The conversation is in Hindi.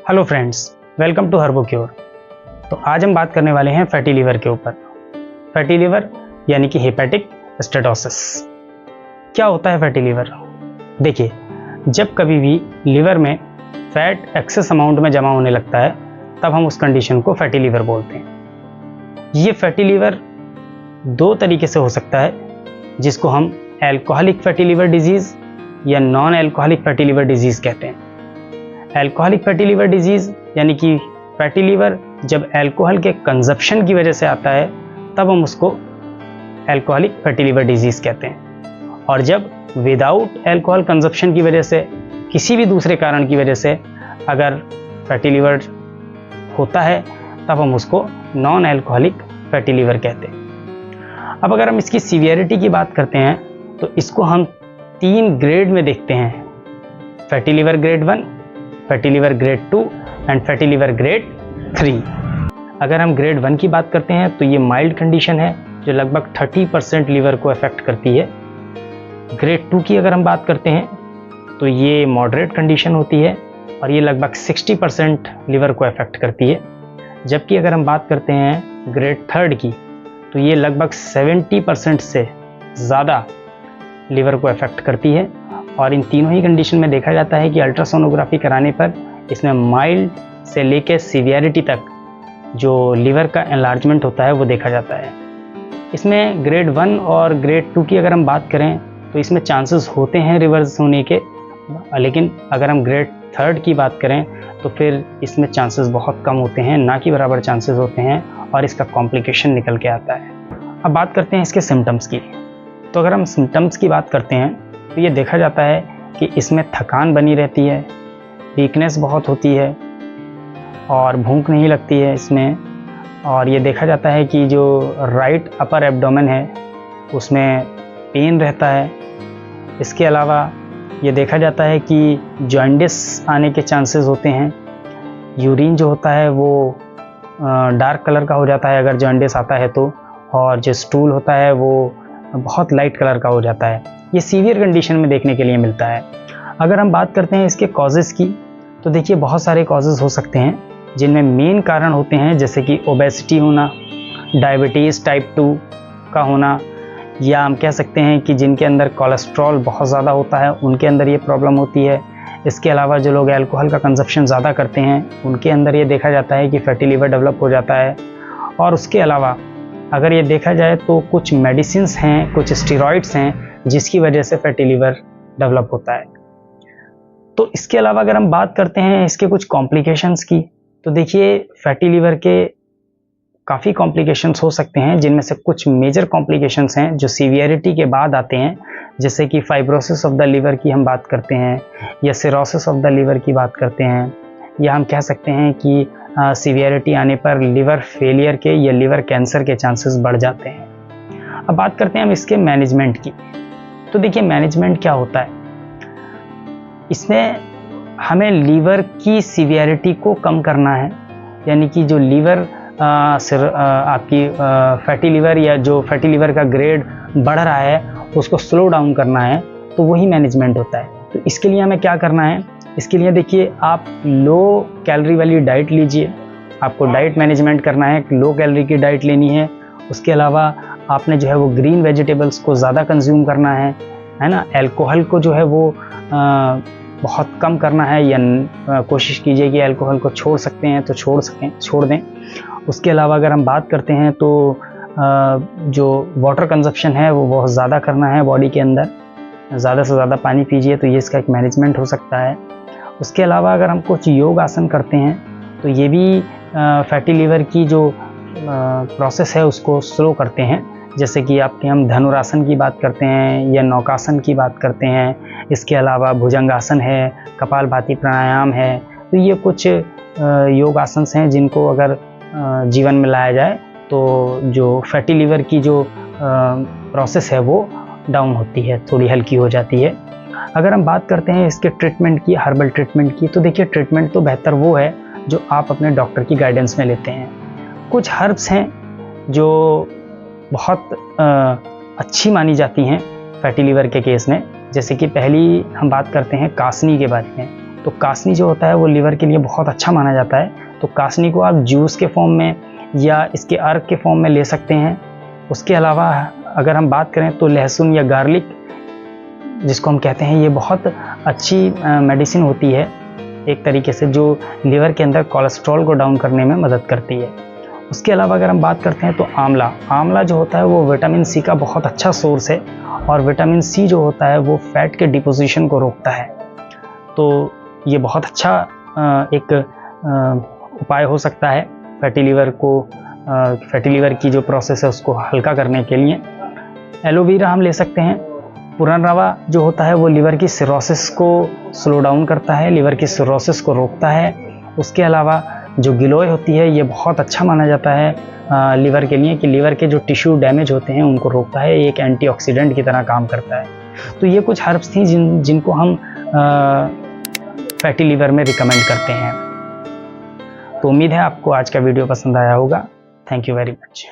Hello friends, welcome to Herbo Cure. तो आज हम बात करने वाले हैं फैटी लीवर के ऊपर। फैटी लीवर यानी कि हेपेटिक स्टेटोसिस। क्या होता है फैटी लीवर? देखिए, जब कभी भी लीवर में फैट एक्सेस अमाउंट में जमा होने लगता है तब हम उस कंडीशन को फैटी लीवर बोलते हैं। ये फैटी लीवर दो तरीके से हो सकता है, जिसको हम एल्कोहलिक फैटी लीवर डिजीज़ या non alcoholic fatty liver disease कहते हैं। एल्कोहलिक फैटी लीवर डिजीज़ यानी कि फैटी लीवर जब अल्कोहल के कंजप्शन की वजह से आता है तब हम उसको एल्कोहलिक फैटी लीवर डिजीज़ कहते हैं। और जब विदाउट अल्कोहल कंजप्शन की वजह से, किसी भी दूसरे कारण की वजह से अगर फैटी लीवर होता है तब हम उसको नॉन अल्कोहलिक फैटी लीवर कहते हैं। अब अगर हम इसकी सीवियरिटी की बात करते हैं तो इसको हम 3 ग्रेड में देखते हैं: fatty liver grade 1, fatty liver grade 2 and fatty liver grade 3। अगर हम ग्रेड 1 की बात करते हैं तो ये माइल्ड कंडीशन है जो लगभग 30% लीवर को अफेक्ट करती है। ग्रेड 2 की अगर हम बात करते हैं तो ये मॉडरेट कंडीशन होती है और ये लगभग 60% लीवर को अफेक्ट करती है। जबकि अगर हम बात करते हैं ग्रेड 3 की तो ये लगभग 70% से ज़्यादा लीवर को अफेक्ट करती है। और इन तीनों ही कंडीशन में देखा जाता है कि अल्ट्रासोनोग्राफी कराने पर इसमें माइल्ड से लेकर सीवियरिटी तक जो लीवर का एनलार्जमेंट होता है वो देखा जाता है। इसमें ग्रेड 1 और ग्रेड 2 की अगर हम बात करें तो इसमें चांसेस होते हैं रिवर्स होने के, लेकिन अगर हम ग्रेड 3 की बात करें तो फिर इसमें चांसेस बहुत कम होते हैं, ना कि बराबर चांसेस होते हैं और इसका कॉम्प्लिकेशन निकल के आता है। अब बात करते हैं इसके सिम्टम्स की। तो अगर हम सिम्टम्स की बात करते हैं तो ये देखा जाता है कि इसमें थकान बनी रहती है, वीकनेस बहुत होती है और भूख नहीं लगती है इसमें। और ये देखा जाता है कि जो राइट अपर एब्डोमेन है उसमें पेन रहता है। इसके अलावा ये देखा जाता है कि जॉन्डिस आने के चांसेस होते हैं। यूरिन जो होता है वो डार्क कलर का हो जाता है अगर जॉन्डिस आता है तो, और जो स्टूल होता है वो बहुत लाइट कलर का हो जाता है। ये सीवियर कंडीशन में देखने के लिए मिलता है। अगर हम बात करते हैं इसके कॉजेज़ की तो देखिए, बहुत सारे कॉजेज़ हो सकते हैं जिनमें मेन कारण होते हैं जैसे कि ओबेसिटी होना, डायबिटीज़ टाइप 2 का होना, या हम कह सकते हैं कि जिनके अंदर कोलेस्ट्रॉल बहुत ज़्यादा होता है उनके अंदर ये प्रॉब्लम होती है। इसके अलावा जो लोग अल्कोहल का कंजप्शन ज़्यादा करते हैं उनके अंदर ये देखा जाता है कि फैटी लीवर डेवलप हो जाता है। और उसके अलावा अगर ये देखा जाए तो कुछ मेडिसिन्स हैं, कुछ स्टेरॉइड्स हैं जिसकी वजह से फैटी लीवर डेवलप होता है। तो इसके अलावा अगर हम बात करते हैं इसके कुछ कॉम्प्लिकेशंस की तो देखिए, फैटी लीवर के काफ़ी कॉम्प्लिकेशंस हो सकते हैं, जिनमें से कुछ मेजर कॉम्प्लिकेशंस हैं जो सीवियरिटी के बाद आते हैं, जैसे कि फाइब्रोसिस ऑफ द लीवर की हम बात करते हैं, या सिरोसिस ऑफ द लीवर की बात करते हैं, या हम कह सकते हैं कि सीवियरिटी आने पर लिवर फेलियर के या लिवर कैंसर के चांसेस बढ़ जाते हैं। अब बात करते हैं हम इसके मैनेजमेंट की। तो देखिए, मैनेजमेंट क्या होता है, इसमें हमें लीवर की सीवियरिटी को कम करना है, यानी कि जो लीवर आपकी फैटी लीवर या जो फैटी लीवर का ग्रेड बढ़ रहा है उसको स्लो डाउन करना है, तो वही मैनेजमेंट होता है। तो इसके लिए हमें क्या करना है, इसके लिए देखिए, आप लो कैलोरी वाली डाइट लीजिए। आपको डाइट मैनेजमेंट करना है, लो कैलोरी की डाइट लेनी है। उसके अलावा आपने जो है वो ग्रीन वेजिटेबल्स को ज़्यादा कंज्यूम करना है ना। अल्कोहल को जो है वो बहुत कम करना है, या कोशिश कीजिए कि अल्कोहल को छोड़ सकते हैं तो छोड़ दें। उसके अलावा अगर हम बात करते हैं तो जो वाटर कंजप्शन है वो बहुत ज़्यादा करना है बॉडी के अंदर, ज़्यादा से ज़्यादा पानी पीजिए, तो ये इसका एक मैनेजमेंट हो सकता है। उसके अलावा अगर हम कुछ योग आसन करते हैं तो ये भी फैटी लीवर की जो प्रोसेस है उसको स्लो करते हैं, जैसे कि आपके हम धनुरासन की बात करते हैं या नौकासन की बात करते हैं। इसके अलावा भुजंगासन है, कपालभाति प्राणायाम है। तो ये कुछ योग आसन हैं जिनको अगर जीवन में लाया जाए तो जो फैटी लीवर की जो प्रोसेस है वो डाउन होती है, थोड़ी हल्की हो जाती है। अगर हम बात करते हैं इसके ट्रीटमेंट की, हर्बल ट्रीटमेंट की, तो देखिए, ट्रीटमेंट तो बेहतर वो है जो आप अपने डॉक्टर की गाइडेंस में लेते हैं। कुछ हर्ब्स हैं जो बहुत अच्छी मानी जाती हैं फैटी लीवर के केस में, जैसे कि पहली हम बात करते हैं कासनी के बारे में। तो कासनी जो होता है वो लीवर के लिए बहुत अच्छा माना जाता है। तो कासनी को आप जूस के फॉर्म में या इसके अर्क के फॉर्म में ले सकते हैं। उसके अलावा अगर हम बात करें तो लहसुन या गार्लिक जिसको हम कहते हैं, ये बहुत अच्छी मेडिसिन होती है एक तरीके से, जो लीवर के अंदर कोलेस्ट्रॉल को डाउन करने में मदद करती है। उसके अलावा अगर हम बात करते हैं तो आंवला जो होता है वो विटामिन सी का बहुत अच्छा सोर्स है, और विटामिन सी जो होता है वो फैट के डिपोजिशन को रोकता है। तो ये बहुत अच्छा एक उपाय हो सकता है फैटी लीवर की जो प्रोसेस है उसको हल्का करने के लिए। एलोवेरा हम ले सकते हैं। पुरनरवा जो होता है वो लीवर की सिरोसिस को स्लो डाउन करता है, लीवर की सिरोसिस को रोकता है। उसके अलावा जो गिलोय होती है ये बहुत अच्छा माना जाता है लीवर के लिए, कि लीवर के जो टिश्यू डैमेज होते हैं उनको रोकता है, एक एंटीऑक्सीडेंट की तरह काम करता है। तो ये कुछ हर्ब्स थी जिनको हम फैटी लीवर में रिकमेंड करते हैं। तो उम्मीद है आपको आज का वीडियो पसंद आया होगा। Thank you very much.